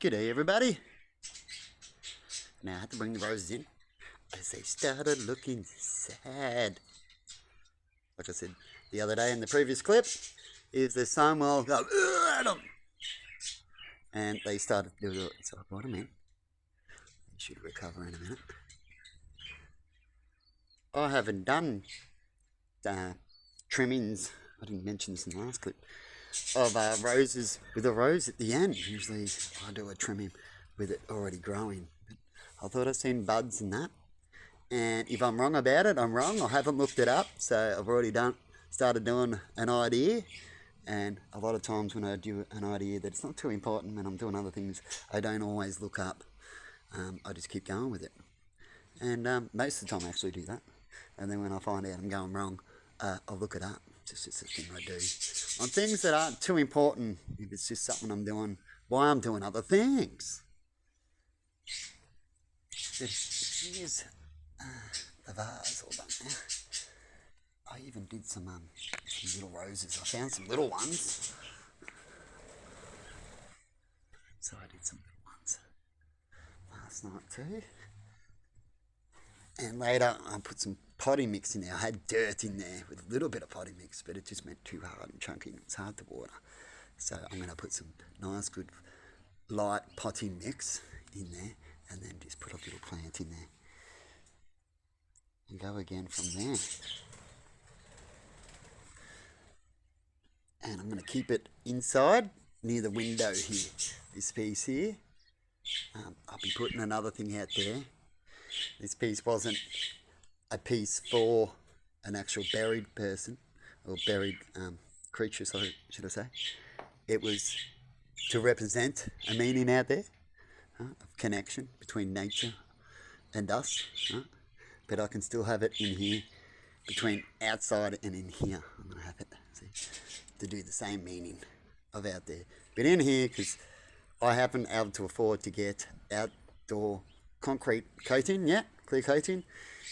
G'day everybody. Now I had to bring the roses in as they started looking sad. Like I said the other day in the previous clip, is the sun will go at them. And they started to do it, so I brought them in. They should recover in a minute. I haven't done trimmings, I didn't mention this in the last clip, of roses with a rose at the end. Usually I do a trimming with it already growing. But I thought I'd seen buds and that. And if I'm wrong about it, I'm wrong. I haven't looked it up, so I've already started doing an idea. And a lot of times when I do an idea that it's not too important when I'm doing other things, I don't always look up. I just keep going with it. And most of the time I actually do that. And then when I find out I'm going wrong, I'll look it up. It's just a thing I do. On things that aren't too important, if it's just something I'm doing while I'm doing other things. Here's the vase all done now. I even did some little roses. I found some little ones. So I did some little ones last night too. And later I put some potting mix in there. I had dirt in there with a little bit of potting mix, but it just went too hard and chunky and it's hard to water. So I'm going to put some nice, good, light potting mix in there and then just put a little plant in there. And go again from there. And I'm going to keep it inside near the window here, this piece here. I'll be putting another thing out there. This piece wasn't a piece for an actual buried person or buried creature, should I say. It was to represent a meaning out there of connection between nature and us. But I can still have it in here, between outside and in here. I'm going to have it to do the same meaning of out there. But in here, because I haven't been able to afford to get outdoor concrete coating yet, clear coating,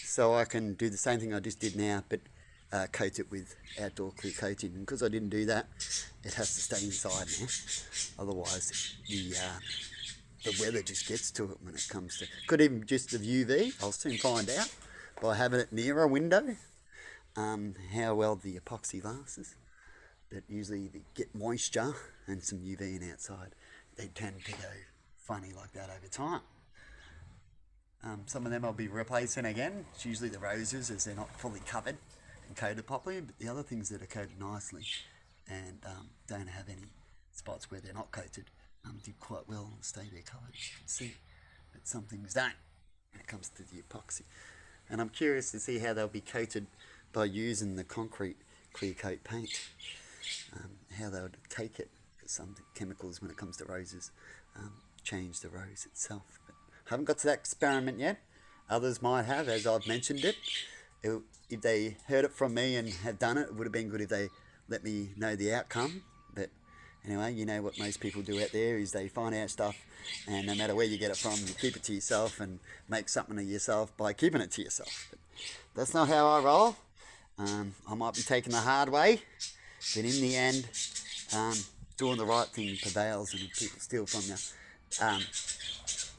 so I can do the same thing I just did now, but coat it with outdoor clear coating. And because I didn't do that, it has to stay inside now. Otherwise, the weather just gets to it when it comes to... Could even just the UV, I'll soon find out, by having it near a window, how well the epoxy lasts. But usually they get moisture and some UV in outside, they tend to go funny like that over time. Some of them I'll be replacing again. It's usually the roses as they're not fully covered and coated properly, but the other things that are coated nicely and don't have any spots where they're not coated did quite well and stay their colour, as you can see. But some things don't when it comes to the epoxy. And I'm curious to see how they'll be coated by using the concrete clear coat paint. How they would take it, because some chemicals when it comes to roses change the rose itself. But haven't got to that experiment yet. Others might have, as I've mentioned it. If they heard it from me and have done it, it would have been good if they let me know the outcome. But anyway, you know what most people do out there is they find out stuff, and no matter where you get it from, you keep it to yourself and make something of yourself by keeping it to yourself. But that's not how I roll. I might be taking the hard way, but in the end, doing the right thing prevails, and if people steal from you,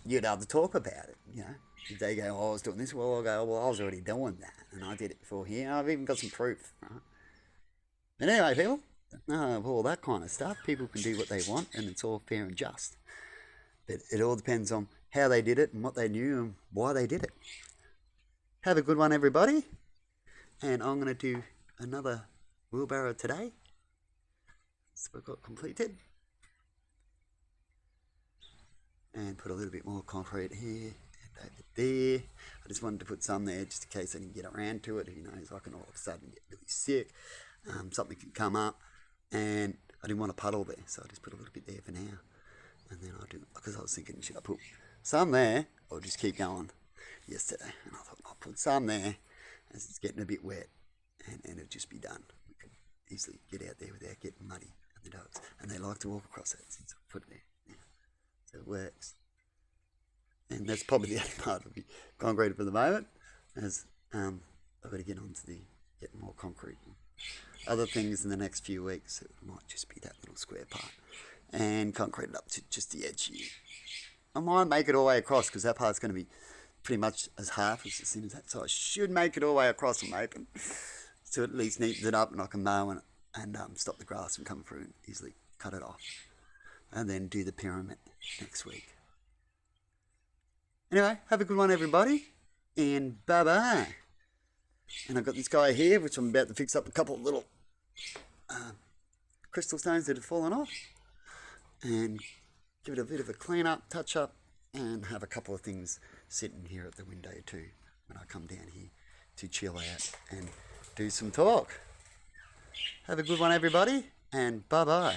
you'd have to talk about it, you know. If they go, oh, I was doing this, well, I'll go, well, I was already doing that, and I did it before here, I've even got some proof, right? But anyway, people, all that kind of stuff, people can do what they want, and it's all fair and just. But it all depends on how they did it, and what they knew, and why they did it. Have a good one, everybody, and I'm going to do another wheelbarrow today. So I've got completed. And put a little bit more concrete here and over there. I just wanted to put some there just in case I didn't get around to it. Who knows, I can all of a sudden get really sick. Something can come up, and I didn't want a puddle there, so I just put a little bit there for now. And then I'll do, because I was thinking, should I put some there or just keep going yesterday? And I thought I'll put some there as it's getting a bit wet, and it'll just be done. We can easily get out there without getting muddy. And the dogs, and they like to walk across it since I put it there. Yeah. So it works. And that's probably the only part of the concrete for the moment, as I've got to get on to getting more concrete. Other things in the next few weeks, it might just be that little square part. and concrete it up to just the edge here. I might make it all the way across because that part's going to be pretty much as half as thin as that. So I should make it all the way across and open. So at least neatens it up and I can mow and stop the grass from coming through and easily cut it off. And then do the pyramid next week. Anyway, have a good one everybody. And bye-bye. And I've got this guy here, which I'm about to fix up a couple of little crystal stones that have fallen off. And give it a bit of a clean up, touch up, and have a couple of things sitting here at the window too when I come down here to chill out and do some talk. Have a good one everybody, and bye-bye.